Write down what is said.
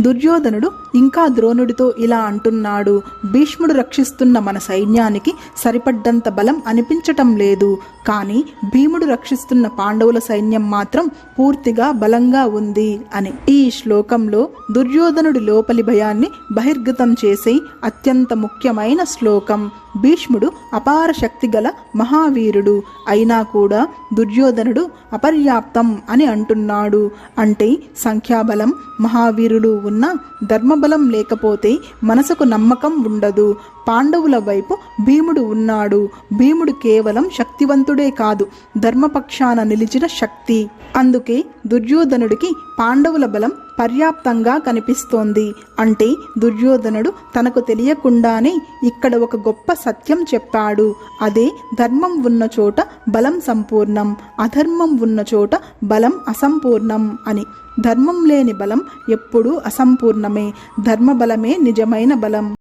దుర్యోధనుడు ఇంకా ద్రోణుడితో ఇలా అంటున్నాడు. భీష్ముడు రక్షిస్తున్న మన సైన్యానికి సరిపడ్డంత బలం అనిపించటం లేదు, కానీ భీముడు రక్షిస్తున్న పాండవుల సైన్యం మాత్రం పూర్తిగా బలంగా ఉంది అని. ఈ శ్లోకంలో దుర్యోధనుడి లోపలి భయాన్ని బహిర్గతం చేసే అత్యంత ముఖ్యమైన శ్లోకం. భీష్ముడు అపార శక్తి గల మహావీరుడు అయినా కూడా దుర్యోధనుడు అపర్యాప్తం అని అంటున్నాడు. అంటే సంఖ్యాబలం మహావీరులు ఉన్న ధర్మబలం లేకపోతే మనసుకు నమ్మకం ఉండదు. పాండవుల వైపు భీముడు ఉన్నాడు. భీముడు కేవలం శక్తివంతుడే కాదు, ధర్మపక్షాన నిలిచిన శక్తి. అందుకే దుర్యోధనుడికి పాండవుల బలం పర్యాప్తంగా కనిపిస్తోంది. అంటే దుర్యోధనుడు తనకు తెలియకుండానే ఇక్కడ ఒక గొప్ప సత్యం చెప్పాడు. అదే ధర్మం ఉన్న చోట బలం సంపూర్ణం, అధర్మం ఉన్న చోట బలం అసంపూర్ణం అని. ధర్మం లేని బలం ఎప్పుడూ అసంపూర్ణమే, ధర్మబలమే నిజమైన బలం.